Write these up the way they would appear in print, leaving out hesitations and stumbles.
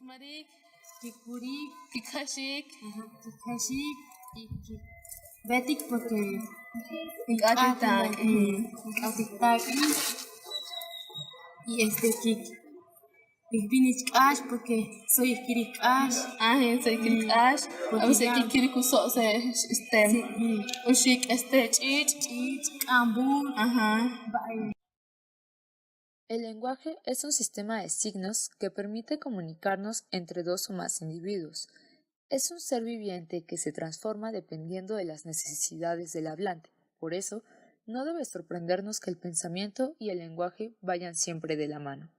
Kikmarik, Kikurik, Kikashik, Kikashik y Betik porque Kikatita, Kikatita y Kikbinich Ash porque soy Kirik Ash. soy Kirikash, a veces Kikirikuso Ushik Chich, Ambur, El lenguaje es un sistema de signos que permite comunicarnos entre dos o más individuos. Es un ser viviente que se transforma dependiendo de las necesidades del hablante. Por eso, no debe sorprendernos que el pensamiento y el lenguaje vayan siempre de la mano.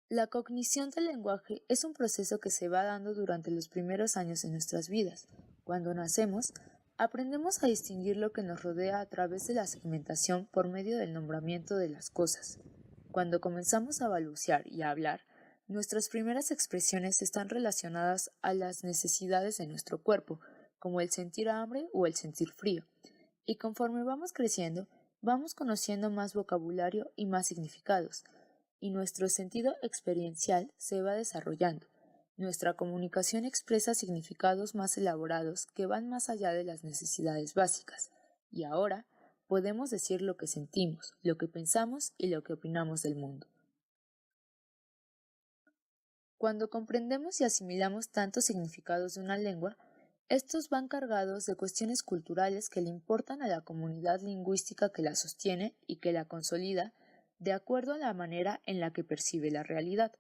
La cognición del lenguaje es un proceso que se va dando durante los primeros años de nuestras vidas. Cuando nacemos, aprendemos a distinguir lo que nos rodea a través de la segmentación por medio del nombramiento de las cosas. Cuando comenzamos a balbucear y a hablar, nuestras primeras expresiones están relacionadas a las necesidades de nuestro cuerpo, como el sentir hambre o el sentir frío. Y conforme vamos creciendo, vamos conociendo más vocabulario y más significados, y nuestro sentido experiencial se va desarrollando. Nuestra comunicación expresa significados más elaborados que van más allá de las necesidades básicas, y ahora podemos decir lo que sentimos, lo que pensamos y lo que opinamos del mundo. Cuando comprendemos y asimilamos tantos significados de una lengua, estos van cargados de cuestiones culturales que le importan a la comunidad lingüística que la sostiene y que la consolida de acuerdo a la manera en la que percibe la realidad.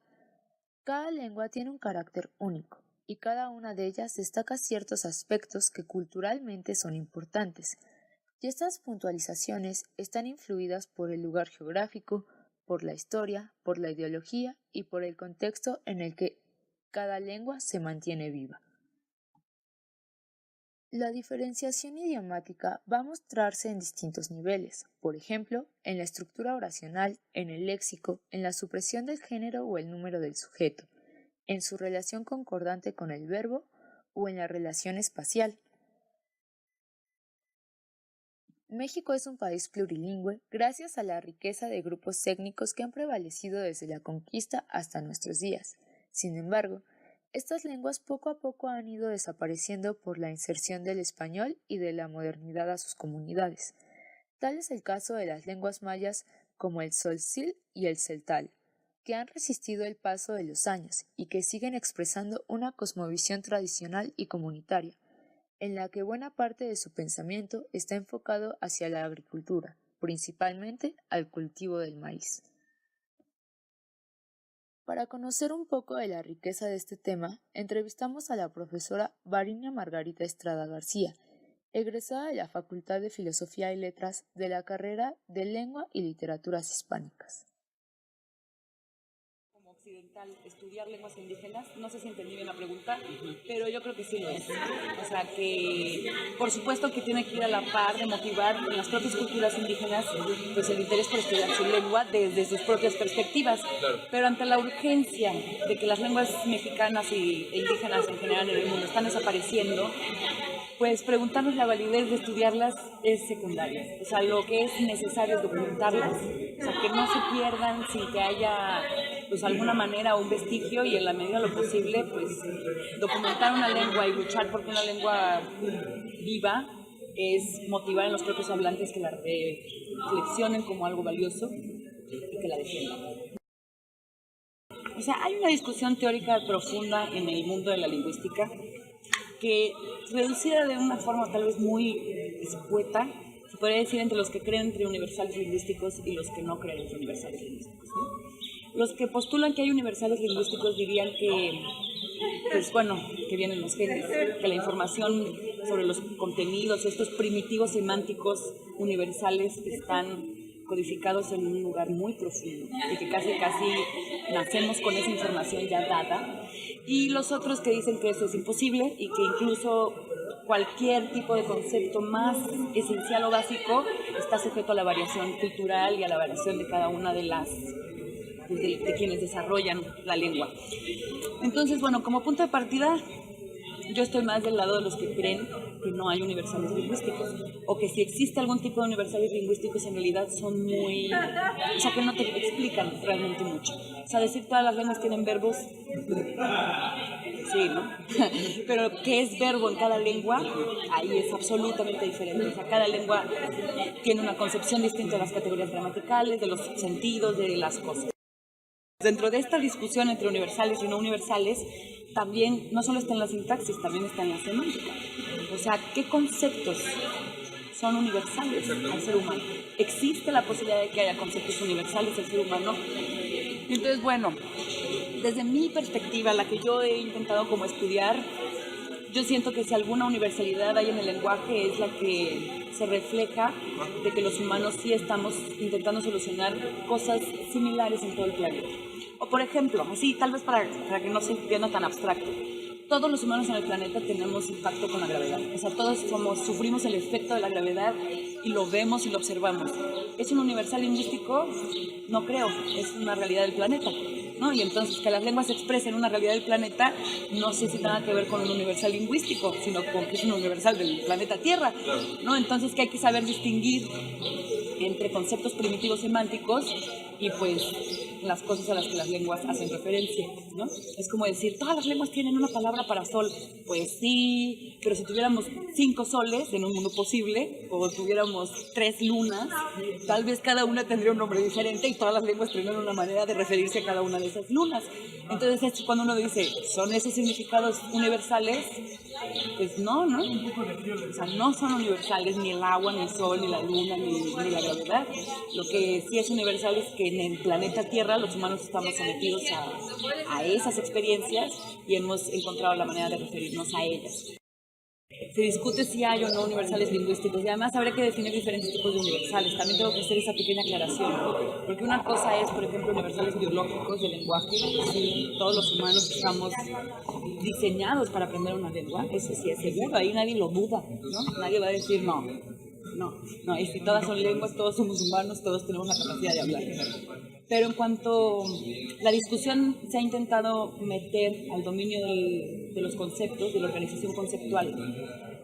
Cada lengua tiene un carácter único, y cada una de ellas destaca ciertos aspectos que culturalmente son importantes, y estas puntualizaciones están influidas por el lugar geográfico, por la historia, por la ideología y por el contexto en el que cada lengua se mantiene viva. La diferenciación idiomática va a mostrarse en distintos niveles, por ejemplo, en la estructura oracional, en el léxico, en la supresión del género o el número del sujeto, en su relación concordante con el verbo o en la relación espacial. México es un país plurilingüe gracias a la riqueza de grupos étnicos que han prevalecido desde la conquista hasta nuestros días. Sin embargo, estas lenguas poco a poco han ido desapareciendo por la inserción del español y de la modernidad a sus comunidades. Tal es el caso de las lenguas mayas como el tzoltl y el celtal, que han resistido el paso de los años y que siguen expresando una cosmovisión tradicional y comunitaria, en la que buena parte de su pensamiento está enfocado hacia la agricultura, principalmente al cultivo del maíz. Para conocer un poco de la riqueza de este tema, entrevistamos a la profesora Varinia Margarita Estrada García, egresada de la Facultad de Filosofía y Letras de la carrera de Lengua y Literaturas Hispánicas. Como occidental, estudiar lenguas indígenas, no sé si entendí bien la pregunta, pero yo creo que sí lo es. O sea que, por supuesto que tiene que ir a la par de motivar en las propias culturas indígenas pues el interés por estudiar su lengua desde sus propias perspectivas, pero ante la urgencia de que las lenguas mexicanas e indígenas en general en el mundo están desapareciendo, pues preguntarnos la validez de estudiarlas es secundario. O sea, lo que es necesario es documentarlas, o sea, que no se pierdan sin que haya pues alguna manera o un vestigio, y en la medida de lo posible pues documentar una lengua y luchar porque una lengua viva es motivar a los propios hablantes que la reflexionen como algo valioso y que la defiendan. O sea, hay una discusión teórica profunda en el mundo de la lingüística que, reducida de una forma tal vez muy escueta, se podría decir entre los que creen entre universales lingüísticos y los que no creen entre universales lingüísticos, ¿no? Los que postulan que hay universales lingüísticos dirían que, pues bueno, que vienen los genes, que la información sobre los contenidos, estos primitivos semánticos universales están codificados en un lugar muy profundo y que casi nacemos con esa información ya dada, y los otros que dicen que eso es imposible y que incluso cualquier tipo de concepto más esencial o básico está sujeto a la variación cultural y a la variación de cada una de las de quienes desarrollan la lengua. Entonces, bueno, como punto de partida yo estoy más del lado de los que creen que no hay universales lingüísticos, o que si existe algún tipo de universales lingüísticos en realidad son muy, o sea, que no te explican realmente mucho. O sea, decir todas las lenguas tienen verbos, sí, ¿no? Pero qué es verbo en cada lengua, ahí es absolutamente diferente. O sea, cada lengua tiene una concepción distinta de las categorías gramaticales, de los sentidos, de las cosas. Dentro de esta discusión entre universales y no universales, también no solo está en la sintaxis, también está en la semántica. O sea, ¿qué conceptos son universales al ser humano? ¿Existe la posibilidad de que haya conceptos universales al ser humano? Entonces, bueno, desde mi perspectiva, la que yo he intentado como estudiar, yo siento que si alguna universalidad hay en el lenguaje es la que se refleja de que los humanos sí estamos intentando solucionar cosas similares en todo el planeta. O por ejemplo, así tal vez para que no se entienda tan abstracto, todos los humanos en el planeta tenemos impacto con la gravedad. O sea, todos sufrimos el efecto de la gravedad y lo vemos y lo observamos. ¿Es un universal lingüístico? No creo, es una realidad del planeta, ¿no? Y entonces que las lenguas expresen una realidad del planeta, no sé si tenga que ver con un universal lingüístico, sino con que es un universal del planeta Tierra, ¿no? Entonces que hay que saber distinguir entre conceptos primitivos semánticos y pues las cosas a las que las lenguas hacen referencia, ¿no? Es como decir, todas las lenguas tienen una palabra para sol. Pues sí, pero si tuviéramos 5 soles en un mundo posible, o tuviéramos 3 lunas, tal vez cada una tendría un nombre diferente y todas las lenguas tendrían una manera de referirse a cada una de esas lunas. Entonces, cuando uno dice, ¿son esos significados universales? Pues no, ¿no? O sea, no son universales ni el agua, ni el sol, ni la luna, ni la gravedad. Lo que sí es universal es que en el planeta Tierra los humanos estamos sometidos a esas experiencias y hemos encontrado la manera de referirnos a ellas. Se discute si hay o no universales lingüísticos y además habría que definir diferentes tipos de universales. También tengo que hacer esa pequeña aclaración, porque una cosa es, por ejemplo, universales biológicos del lenguaje. Sí, todos los humanos estamos diseñados para aprender una lengua, eso sí es seguro, ahí nadie lo duda, ¿no? Nadie va a decir no, y si todas son lenguas, todos somos humanos, todos tenemos la capacidad de hablar. Pero en cuanto la discusión se ha intentado meter al dominio de los conceptos, de la organización conceptual,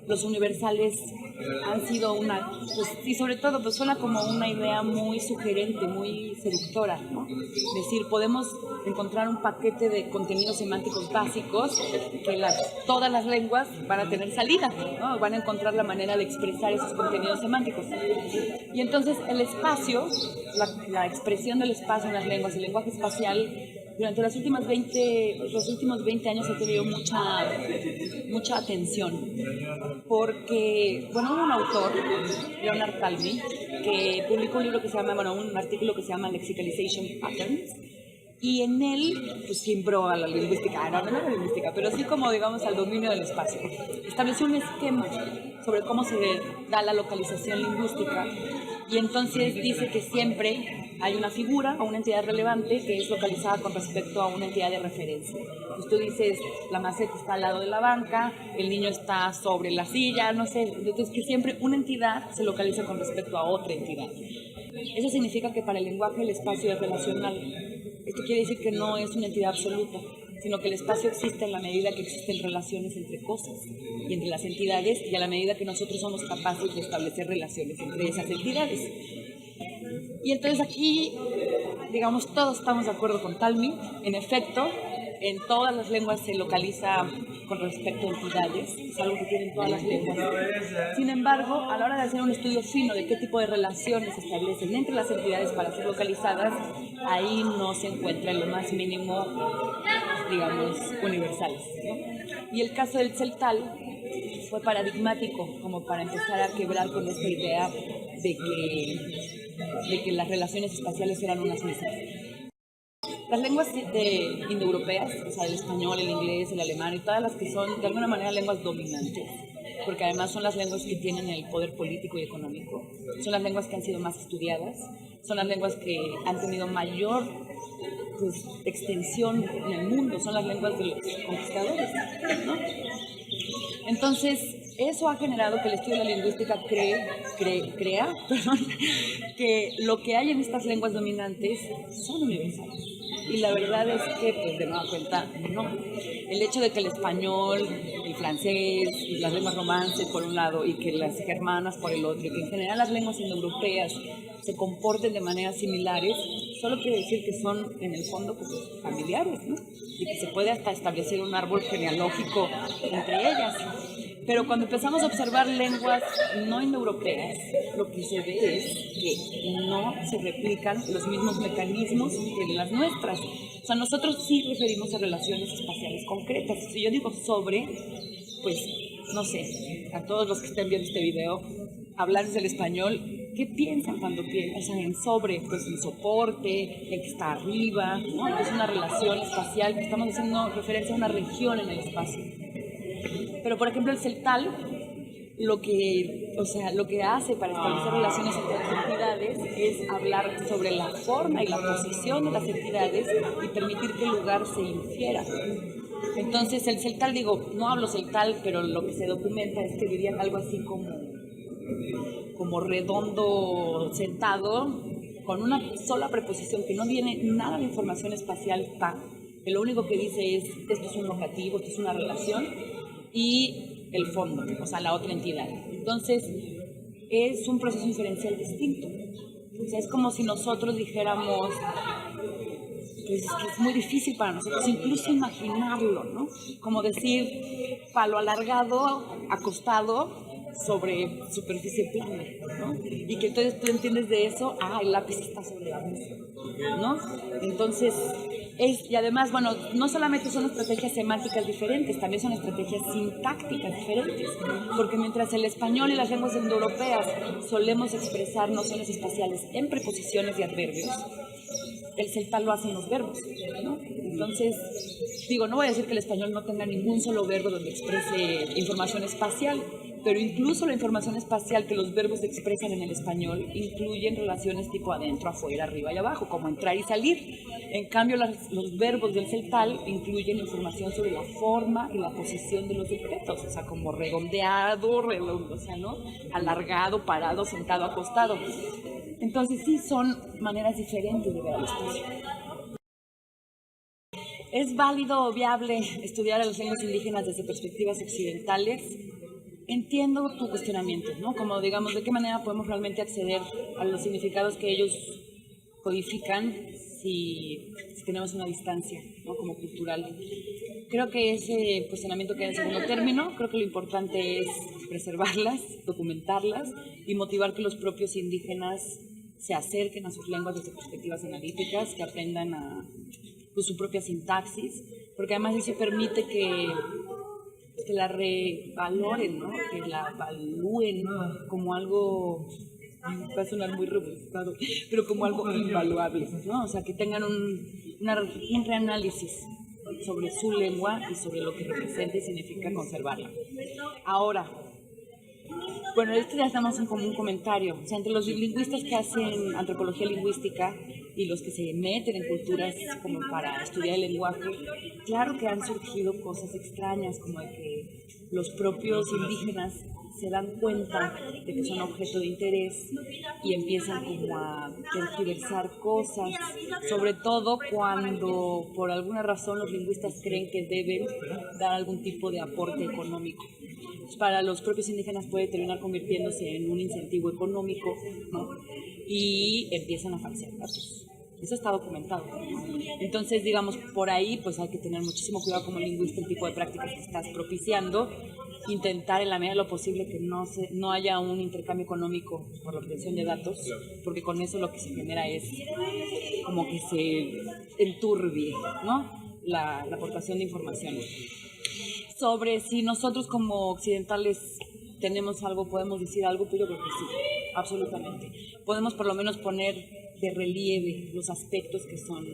los universales han sido y sobre todo pues suena como una idea muy sugerente, muy seductora, ¿no? Es decir, podemos encontrar un paquete de contenidos semánticos básicos que todas las lenguas van a tener salida, ¿no? Van a encontrar la manera de expresar esos contenidos semánticos. Y entonces el espacio, la expresión del espacio en las lenguas, el lenguaje espacial, durante los últimos 20 años ha tenido mucha atención, porque, hubo un autor, Leonard Talmy, que publicó un artículo que se llama Lexicalization Patterns, y en él, pues simbró a la lingüística, no a la lingüística, pero sí como, digamos, al dominio del espacio. Estableció un esquema sobre cómo se da la localización lingüística, y entonces dice que siempre hay una figura o una entidad relevante que es localizada con respecto a una entidad de referencia. Pues tú dices, la maceta está al lado de la banca, el niño está sobre la silla, no sé. Entonces que siempre una entidad se localiza con respecto a otra entidad. Eso significa que para el lenguaje el espacio es relacional. Esto quiere decir que no es una entidad absoluta, sino que el espacio existe en la medida que existen relaciones entre cosas y entre las entidades, y a la medida que nosotros somos capaces de establecer relaciones entre esas entidades. Y entonces aquí, digamos, todos estamos de acuerdo con Talmy. En efecto, en todas las lenguas se localiza con respecto a entidades, es algo que tienen todas las lenguas. Sin embargo, a la hora de hacer un estudio fino de qué tipo de relaciones se establecen entre las entidades para ser localizadas, ahí no se encuentra en lo más mínimo, digamos, universales, ¿no? Y el caso del celtal fue paradigmático como para empezar a quebrar con esta idea de que las relaciones espaciales eran unas mismas. Las lenguas indoeuropeas, o sea, el español, el inglés, el alemán y todas las que son de alguna manera lenguas dominantes, porque además son las lenguas que tienen el poder político y económico, son las lenguas que han sido más estudiadas, son las lenguas que han tenido mayor extensión en el mundo, son las lenguas de los conquistadores, ¿no? Entonces, eso ha generado que el estudio de la lingüística crea que lo que hay en estas lenguas dominantes son universales. Y la verdad es que, pues de nueva cuenta, no. El hecho de que el español, el el francés y las lenguas romances por un lado y que las germanas por el otro, y que en general las lenguas indoeuropeas se comporten de maneras similares, solo quiere decir que son en el fondo pues, familiares, ¿no? Y que se puede hasta establecer un árbol genealógico entre ellas. Pero cuando empezamos a observar lenguas no indoeuropeas, lo que se ve es que no se replican los mismos mecanismos que en las nuestras. O sea, nosotros sí referimos a relaciones espaciales concretas. Si yo digo sobre, pues, no sé, a todos los que estén viendo este video, hablantes del español, ¿qué piensan cuando piensan en sobre? Pues en soporte, en que está arriba, ¿no? Es una relación espacial, que estamos haciendo referencia a una región en el espacio. Pero, por ejemplo, el celtal, lo que hace para establecer relaciones entre las entidades es hablar sobre la forma y la posición de las entidades y permitir que el lugar se infiera. Entonces, el celtal, digo, no hablo celtal, pero lo que se documenta es que dirían algo así como redondo sentado, con una sola preposición que no viene nada de información espacial, que lo único que dice es, esto es un locativo, esto es una relación, y el fondo, o sea, la otra entidad. Entonces, es un proceso inferencial distinto. O sea, es como si nosotros dijéramos, pues es que es muy difícil para nosotros incluso imaginarlo, ¿no? Como decir, palo alargado, acostado, sobre superficie plana, ¿no? Y que entonces tú entiendes de eso, el lápiz está sobre la mesa, ¿no? Entonces, y además, bueno, no solamente son estrategias semánticas diferentes, también son estrategias sintácticas diferentes, porque mientras el español y las lenguas indoeuropeas solemos expresar nociones espaciales en preposiciones y adverbios, el celtal lo hace en los verbos, ¿no? Entonces, digo, no voy a decir que el español no tenga ningún solo verbo donde exprese información espacial, pero incluso la información espacial que los verbos expresan en el español incluyen relaciones tipo adentro, afuera, arriba y abajo, como entrar y salir. En cambio, los verbos del celtal incluyen información sobre la forma y la posición de los objetos, o sea, como redondeado, redondo, o sea, ¿no? Alargado, parado, sentado, acostado. Entonces, sí, son maneras diferentes de ver el espacio. ¿Es válido o viable estudiar a las lenguas indígenas desde perspectivas occidentales? Entiendo tu cuestionamiento, ¿no? Como, digamos, ¿de qué manera podemos realmente acceder a los significados que ellos codifican si tenemos una distancia, ¿no? Como cultural. Creo que ese cuestionamiento queda en segundo término. Creo que lo importante es preservarlas, documentarlas y motivar que los propios indígenas se acerquen a sus lenguas desde perspectivas analíticas, que aprendan su propia sintaxis, porque además eso permite que la revaloren, ¿no? Que la evalúen, ¿no? Como algo, va a sonar muy rebuscado, pero como algo invaluable, ¿no? O sea, que tengan un reanálisis sobre su lengua y sobre lo que representa y significa conservarla. Ahora, bueno, esto ya estamos en como un comentario. O sea, entre los lingüistas que hacen antropología lingüística y los que se meten en culturas como para estudiar el lenguaje, claro que han surgido cosas extrañas, como de que los propios indígenas se dan cuenta de que son objeto de interés y empiezan como a tergiversar cosas, sobre todo cuando por alguna razón los lingüistas creen que deben dar algún tipo de aporte económico. Para los propios indígenas puede terminar convirtiéndose en un incentivo económico, ¿no? Y empiezan a falsear datos. Eso está documentado. Entonces, digamos, por ahí pues hay que tener muchísimo cuidado como lingüista el tipo de prácticas que estás propiciando, intentar en la medida de lo posible que no haya un intercambio económico por la obtención de datos, porque con eso lo que se genera es como que se enturbie, ¿no? la aportación de información. Sobre si nosotros como occidentales tenemos algo, podemos decir algo, pues yo creo que sí, absolutamente. Podemos por lo menos poner de relieve los aspectos que son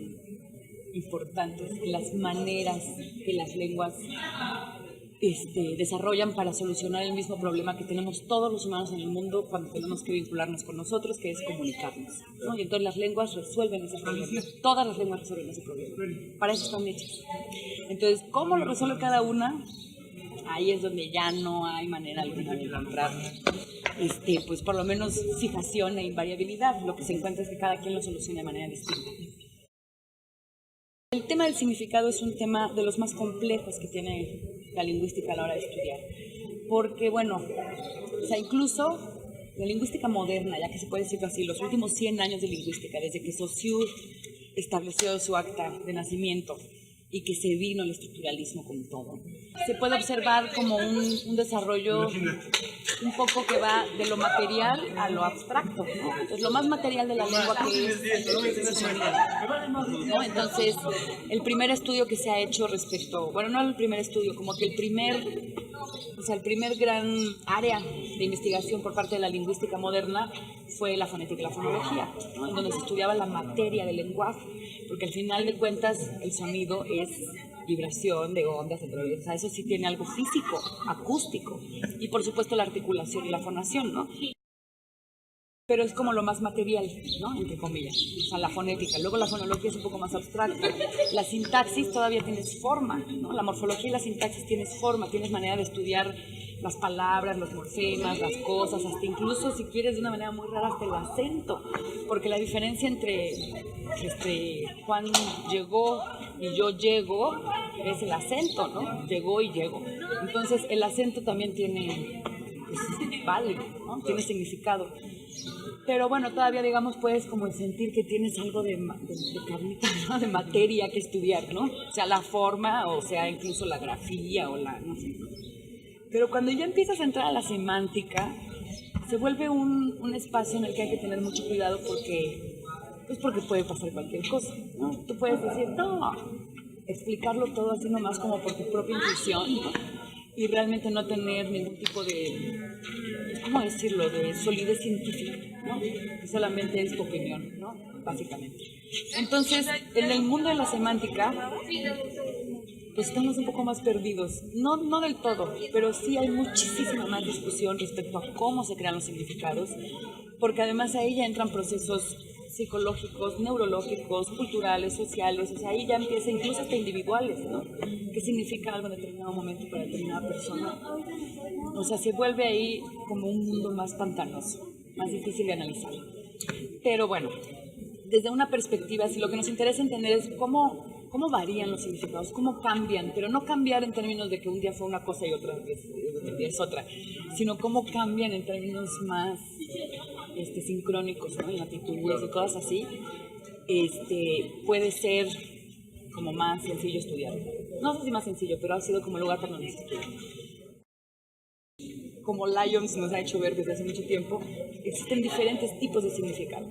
importantes, las maneras que las lenguas desarrollan para solucionar el mismo problema que tenemos todos los humanos en el mundo cuando tenemos que vincularnos con nosotros, que es comunicarnos, ¿no? Y entonces las lenguas resuelven ese problema, todas las lenguas resuelven ese problema, para eso están hechas. Entonces, ¿cómo lo resuelve cada una? Ahí es donde ya no hay manera alguna de encontrar, pues por lo menos fijación e invariabilidad. Lo que se encuentra es que cada quien lo soluciona de manera distinta. El tema del significado es un tema de los más complejos que tiene la lingüística a la hora de estudiar. Porque, bueno, o sea, incluso la lingüística moderna, ya que se puede decirlo así, los últimos 100 años de lingüística, desde que Saussure estableció su acta de nacimiento y que se vino el estructuralismo con todo, se puede observar como un desarrollo un poco que va de lo material a lo abstracto, ¿no? Entonces, lo más material de la lengua que es su sonido, ¿no? Entonces, el primer estudio que se ha hecho respecto, bueno, no el primer estudio, como que el primer gran área de investigación por parte de la lingüística moderna fue la fonética y la fonología, ¿no? En donde se estudiaba la materia del lenguaje, porque al final de cuentas el sonido es vibración de ondas, o sea, eso sí tiene algo físico, acústico, y por supuesto la articulación y la fonación, ¿no? Pero es como lo más material, ¿no? Entre comillas, o sea, la fonética. Luego la fonología es un poco más abstracta. La sintaxis todavía tienes forma, ¿no? La morfología y la sintaxis tienes forma, tienes manera de estudiar las palabras, los morfemas, las cosas, hasta incluso, si quieres, de una manera muy rara, hasta el acento. Porque la diferencia entre Juan llegó y yo llego es el acento, ¿no? Llegó y llego. Entonces, el acento también tiene, pues, vale, ¿no? Tiene significado. Pero bueno, todavía, digamos, puedes como sentir que tienes algo de carnita, ¿no? De materia que estudiar, ¿no? O sea, la forma, o sea, incluso la grafía, o no sé. Pero cuando ya empiezas a entrar a la semántica, se vuelve un espacio en el que hay que tener mucho cuidado porque puede pasar cualquier cosa, ¿no? Tú puedes decir, no, explicarlo todo así nomás como por tu propia intuición, ¿no? Y realmente no tener ningún tipo de, ¿cómo decirlo?, de solidez científica, ¿no? Que solamente es tu opinión, ¿no? Básicamente. Entonces, en el mundo de la semántica, pues estamos un poco más perdidos. No del todo, pero sí hay muchísima más discusión respecto a cómo se crean los significados, porque además ahí ya entran procesos psicológicos, neurológicos, culturales, sociales, o sea, ahí ya empieza incluso hasta individuales, ¿no? ¿Qué significa algo en determinado momento para determinada persona? O sea, se vuelve ahí como un mundo más pantanoso, más difícil de analizar. Pero bueno, desde una perspectiva, si lo que nos interesa entender es cómo varían los significados, cómo cambian, pero no cambiar en términos de que un día fue una cosa y otro día es otra, sino cómo cambian en términos más sincrónicos, ¿no? En latitudes y cosas así, puede ser como más sencillo estudiar. No sé si más sencillo, pero ha sido como el lugar para donde se estudia. Como Lyons nos ha hecho ver desde hace mucho tiempo, existen diferentes tipos de significado.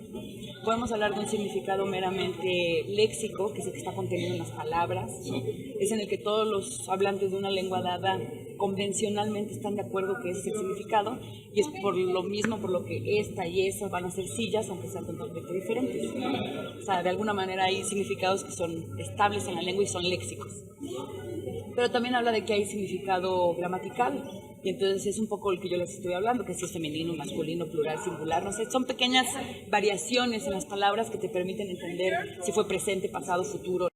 Podemos hablar de un significado meramente léxico, que es el que está contenido en las palabras, ¿no? Es en el que todos los hablantes de una lengua dada convencionalmente están de acuerdo que ese es el significado, y es por lo mismo por lo que esta y esa van a ser sillas, aunque sean totalmente diferentes, ¿no? O sea, de alguna manera hay significados que son estables en la lengua y son léxicos. Pero también habla de que hay significado gramatical, y entonces es un poco el que yo les estoy hablando, que si es femenino, masculino, plural, singular, no sé, son pequeñas variaciones en las palabras que te permiten entender si fue presente, pasado, futuro.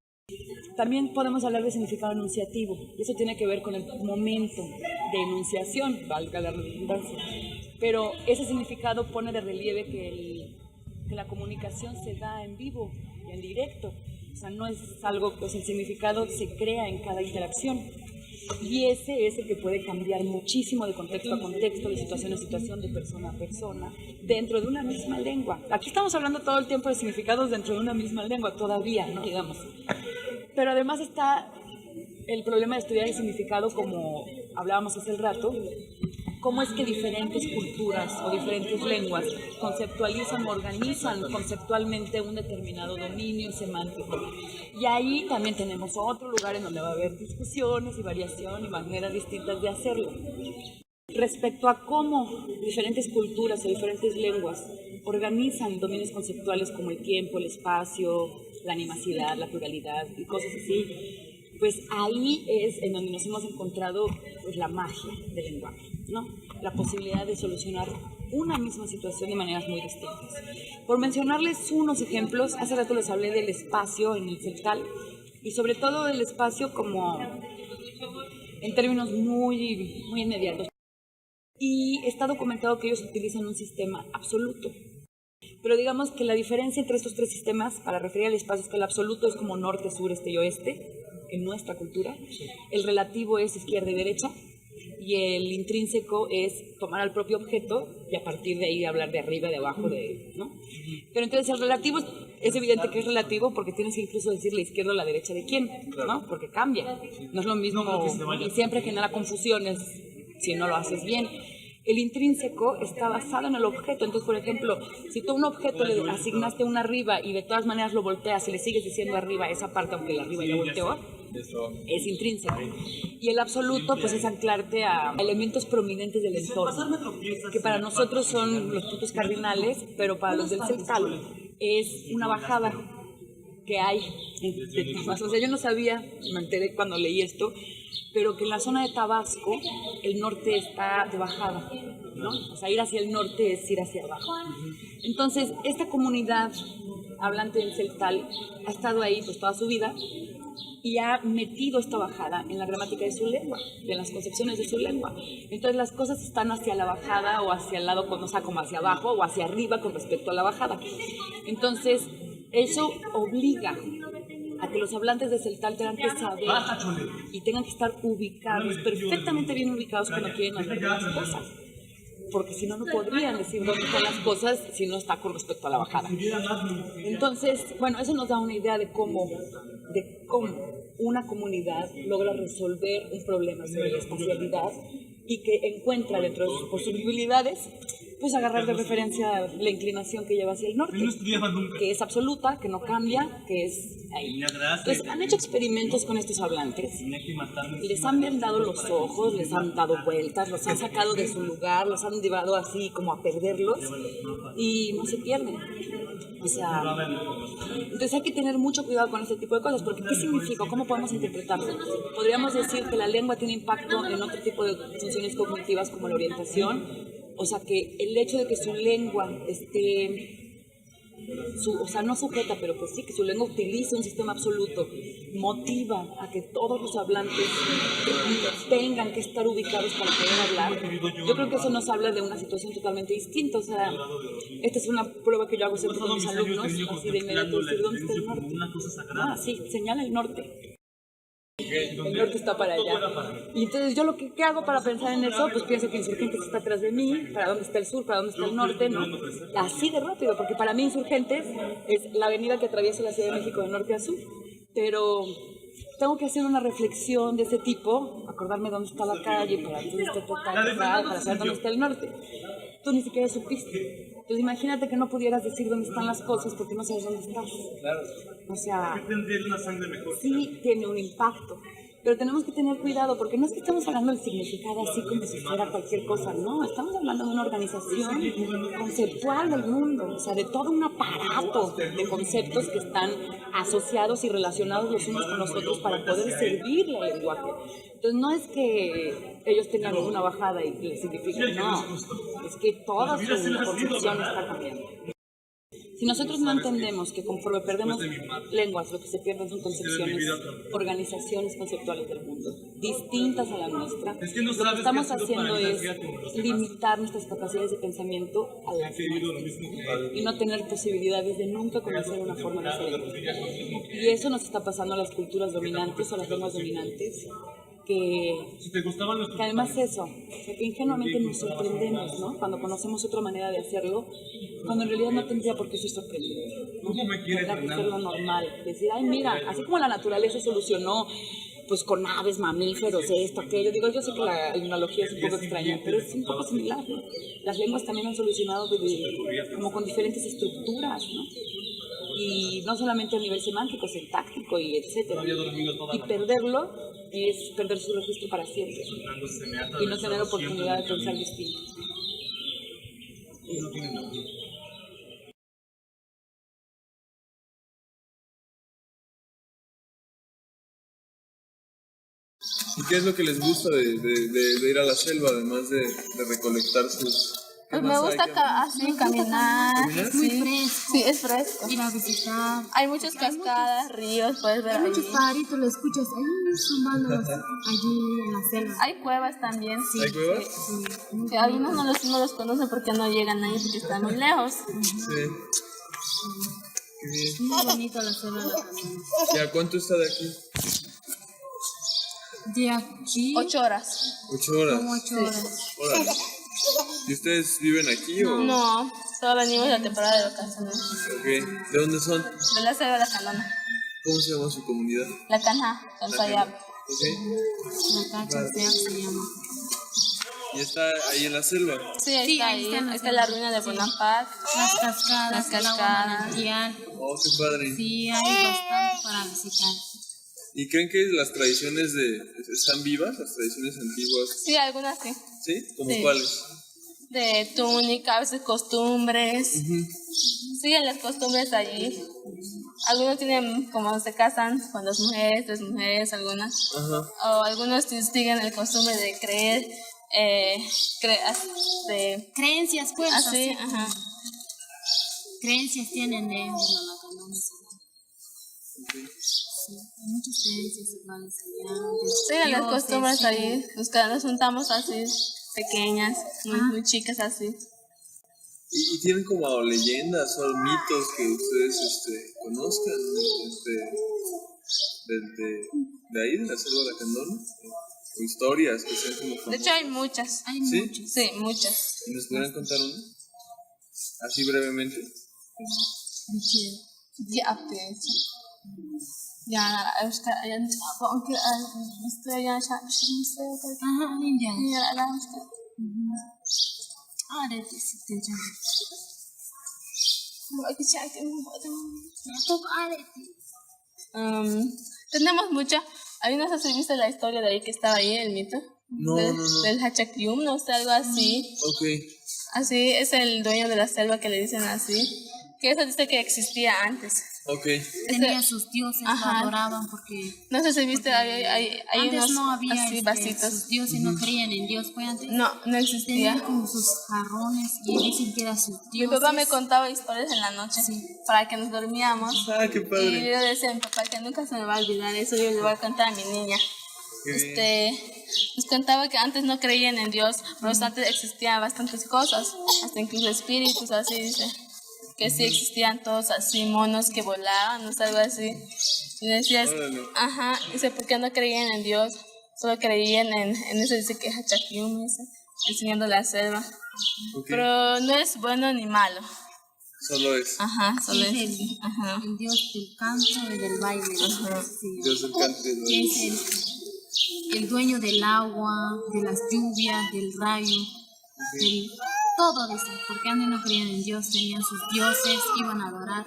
También podemos hablar de significado enunciativo, y eso tiene que ver con el momento de enunciación, valga la redundancia. Pero ese significado pone de relieve que la comunicación se da en vivo y en directo. O sea, no es algo, pues el significado se crea en cada interacción. Y ese es el que puede cambiar muchísimo de contexto a contexto, de situación a situación, de persona a persona, dentro de una misma lengua. Aquí estamos hablando todo el tiempo de significados dentro de una misma lengua, todavía, ¿no? Digamos. Pero además está el problema de estudiar el significado, como hablábamos hace rato, cómo es que diferentes culturas o diferentes lenguas conceptualizan o organizan conceptualmente un determinado dominio semántico. Y ahí también tenemos otro lugar en donde va a haber discusiones y variación y maneras distintas de hacerlo. Respecto a cómo diferentes culturas o diferentes lenguas organizan dominios conceptuales como el tiempo, el espacio, la animacidad, la pluralidad y cosas así, pues ahí es en donde nos hemos encontrado, pues, la magia del lenguaje, ¿no? La posibilidad de solucionar una misma situación de maneras muy distintas. Por mencionarles unos ejemplos, hace rato les hablé del espacio en el celtal, y sobre todo del espacio como en términos muy, muy inmediatos. Y está documentado que ellos utilizan un sistema absoluto. Pero digamos que la diferencia entre estos tres sistemas, para referir al espacio, es que el absoluto es como norte, sur, este y oeste. en nuestra cultura. El relativo es izquierda y derecha, y el intrínseco es tomar al propio objeto y a partir de ahí hablar de arriba, de abajo, ¿no? Pero entonces el relativo es evidente que es relativo porque tienes que incluso decir la izquierda o la derecha de quién, ¿no? Porque cambia. No es lo mismo y siempre genera confusiones si no lo haces bien. El intrínseco está basado en el objeto. Entonces, por ejemplo, si tú a un objeto le asignaste un arriba y de todas maneras lo volteas y le sigues diciendo arriba esa parte, aunque el arriba ya volteó, es intrínseco. Y el absoluto, pues es anclarte a elementos prominentes del entorno, que para nosotros son los puntos cardinales, pero para los del celtal es una bajada que hay. O sea, yo no sabía, me enteré cuando leí esto, pero que en la zona de Tabasco el norte está de bajada, ¿no? O sea, ir hacia el norte es ir hacia abajo. Entonces, esta comunidad hablante del celtal ha estado ahí pues toda su vida y ha metido esta bajada en la gramática de su lengua, en las concepciones de su lengua. Entonces, las cosas están hacia la bajada o hacia el lado, o sea, como hacia abajo o hacia arriba con respecto a la bajada. Entonces, eso obliga a que los hablantes de celtal tengan que saber y tengan que estar ubicados, perfectamente bien ubicados cuando quieren hacer las cosas. Porque si no, no podrían decir dónde están las cosas si no está con respecto a la bajada. Entonces, bueno, eso nos da una idea de cómo una comunidad logra resolver un problema sobre la espacialidad y que encuentra dentro de sus posibilidades pues agarrar de referencia la inclinación que lleva hacia el norte, que es absoluta, que no cambia, que es ahí. Entonces, han hecho experimentos con estos hablantes, les han vendado los ojos, les han dado vueltas, los han sacado de su lugar, los han llevado así como a perderlos y no se pierden. O sea, entonces hay que tener mucho cuidado con este tipo de cosas, porque ¿qué significa? ¿Cómo podemos interpretarlo? Podríamos decir que la lengua tiene impacto en otro tipo de funciones cognitivas como la orientación. O sea, que el hecho de que su lengua esté, o sea, no sujeta, pero pues sí, que su lengua utilice un sistema absoluto, motiva a que todos los hablantes tengan que estar ubicados para poder hablar. Yo creo que eso nos habla de una situación totalmente distinta. O sea, esta es una prueba que yo hago siempre con mis alumnos, así de inmediato decir, ¿dónde está el norte? Ah, sí, señala el norte. El norte está para allá. Y entonces yo ¿qué hago para pensar en eso? Pues pienso que Insurgentes está atrás de mí, para dónde está el sur, para dónde está el norte, ¿no? Así de rápido, porque para mí Insurgentes es la avenida que atraviesa la Ciudad de México de norte a sur. Pero tengo que hacer una reflexión de ese tipo, acordarme dónde está la calle, para saber dónde está el norte. Tú ni siquiera supiste. Entonces imagínate que no pudieras decir dónde están las cosas porque no sabes dónde estás. O sea, sí tiene un impacto, pero tenemos que tener cuidado porque no es que estamos hablando del significado así como si fuera cualquier cosa, no, estamos hablando de una organización conceptual del mundo, o sea, de todo un aparato de conceptos que están asociados y relacionados los unos con los otros para poder servirle al lenguaje. Entonces no es que ellos tengan una bajada y les signifique, no, es que toda su concepción está cambiando. Si nosotros no entendemos que conforme perdemos lenguas, lo que se pierden son concepciones, organizaciones conceptuales del mundo, distintas a la nuestra, lo que estamos haciendo es limitar nuestras capacidades de pensamiento a las nuestras y no tener posibilidades de nunca conocer una forma diferente. Y eso nos está pasando a las culturas dominantes o a las lenguas dominantes, que además eso, o sea, que ingenuamente nos sorprendemos, ¿no? Cuando conocemos otra manera de hacerlo, cuando en realidad no tendría por qué ser sorprendente, ¿no? Tendría que ser lo normal, decir, ay mira, así como la naturaleza solucionó pues con aves, mamíferos, esto, aquello, digo, yo sé que la analogía es un poco extraña, pero es un poco similar, ¿no? Las lenguas también han solucionado como con diferentes estructuras, ¿no? Y no solamente a nivel semántico, sintáctico y etcétera. Y perderlo es perder su registro para siempre y no tener oportunidad de pensar distinto. ¿Y qué es lo que les gusta de ir a la selva, además de recolectar sus... Pues me gusta así caminar. Es muy fresco. Sí, es fresco. Ir a visitar. Hay muchas cascadas, ríos, puedes ver Hay ahí. muchos pajaritos, lo escuchas ahí zumbando allí en la selva. Hay cuevas también, sí. ¿Hay cuevas? Sí. Que algunos no los conocen porque no llegan ahí, porque están muy lejos. Sí. Qué bien. Muy bonito la selva. ¿Y a cuánto está de aquí? De aquí, 8 horas. 8 horas. como 8 horas. Órale. ¿Y ustedes viven aquí o...? No, solo venimos la temporada de vacaciones. Ok. ¿De dónde son? De la selva de la Canona. ¿Cómo se llama su comunidad? La Canja, con Sayab. Ok. La cacha se llama. ¿Y está ahí en la selva? Sí, ahí Sí, está, ahí ahí. está en la Ahí está selva. la ruina de Sí. Bonaparte. Las cascadas, Las el agua cascadas. manantial. Oh, qué padre. Sí, hay bastante para visitar. ¿Y creen que las tradiciones están vivas, las tradiciones antiguas? Sí, algunas sí. ¿Sí? ¿Como Sí. cuáles? De túnica, a veces costumbres. Ujú. Siguen las costumbres allí. Algunos tienen, como se casan con 2 mujeres, 3 mujeres, algunas. Ajá. O algunos siguen el costumbre de creer, de Creencias, pues, así, así. ajá. Creencias tienen de la canónica. Sí, hay muchas creencias iguales allá. Siguen las dioses, costumbres sí. allí. Nos juntamos así, pequeñas, muy chicas así. ¿Y tienen como leyendas o mitos que ustedes conozcan de ahí, de la selva de la Candona? ¿O historias que sean como De famosas? hecho, hay muchas. Hay ¿Sí? muchos. Sí, muchas. ¿Y nos podrían contar una? Así brevemente. Muy chido. Ya, pues. Ya, aunque estoy ya, Ajá, ninja. ya, Aretes te llama. Tenemos mucha. Ahí no sé si viste la historia de ahí que estaba ahí, el mito. No, del, no. del Hachakyum, no sé, algo así. Ok. Así es el dueño de la selva que le dicen así. Que eso dice que existía antes. Ok. Tenía sus dioses, Ajá. lo adoraban porque No sé si viste, hay antes unos no había así vasitos. sus dioses, no creían en Dios, pues antes No existía. tenían como sus jarrones y dicen que eran sus Mi dioses. papá me contaba historias en la noche Sí. para que nos dormíamos. Ah, qué Y padre. yo decía a mi papá que nunca se me va a olvidar eso, yo le voy a contar a mi niña. Qué bien. Nos contaba que antes no creían en Dios, pero antes existían bastantes cosas, hasta incluso espíritus, así dice. Que sí existían todos así, monos que volaban, no sé, algo así. Y decías, Órale. ajá, dice, ¿por qué no creían en Dios? Solo creían en eso, dice que es Hachakyum, dice, enseñando la selva. Ok. Pero no es bueno ni malo. Solo es. Ajá, solo Es es. Ajá. el dios del canto y del baile. Ajá. Sí. Dios del canto y del Que baile. es el dueño del agua, de las lluvias, del rayo, del todo eso, porque antes no creían en Dios, tenían sus dioses, iban a adorar,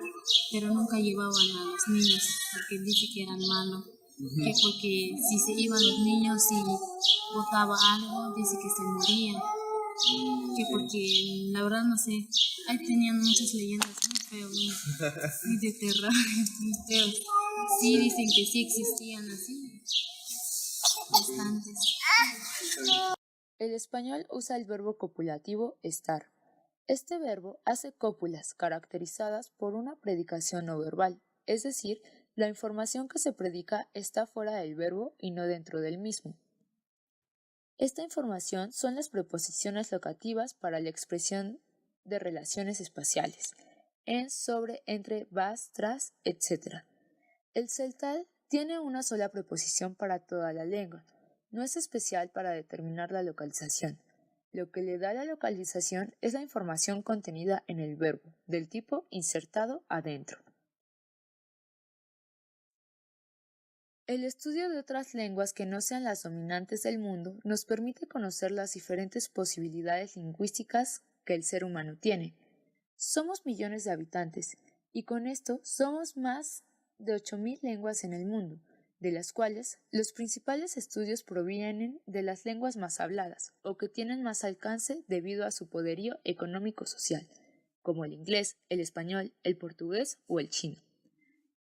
pero nunca llevaban a los niños, porque dice que eran malos, que porque si se iban los niños y botaba algo, dice que se morían, que porque la verdad no sé, ahí tenían muchas leyendas muy feas, muy de terror, muy feos. Sí, dicen que sí existían así, bastantes. El español usa el verbo copulativo estar. Este verbo hace cópulas caracterizadas por una predicación no verbal, es decir, la información que se predica está fuera del verbo y no dentro del mismo. Esta información son las preposiciones locativas para la expresión de relaciones espaciales, en, sobre, entre, vas, tras, etc. El celtal tiene una sola preposición para toda la lengua. No es especial para determinar la localización. Lo que le da la localización es la información contenida en el verbo, del tipo insertado adentro. El estudio de otras lenguas que no sean las dominantes del mundo nos permite conocer las diferentes posibilidades lingüísticas que el ser humano tiene. Somos millones de habitantes y con esto somos más de 8.000 lenguas en el mundo, de las cuales los principales estudios provienen de las lenguas más habladas o que tienen más alcance debido a su poderío económico-social, como el inglés, el español, el portugués o el chino.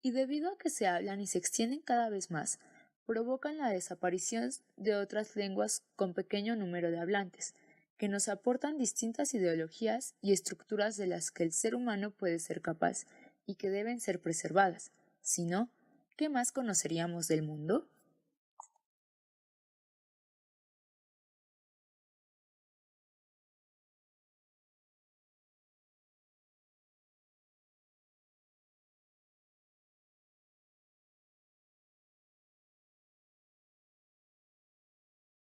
Y debido a que se hablan y se extienden cada vez más, provocan la desaparición de otras lenguas con pequeño número de hablantes, que nos aportan distintas ideologías y estructuras de las que el ser humano puede ser capaz y que deben ser preservadas. Si no, ¿qué más conoceríamos del mundo?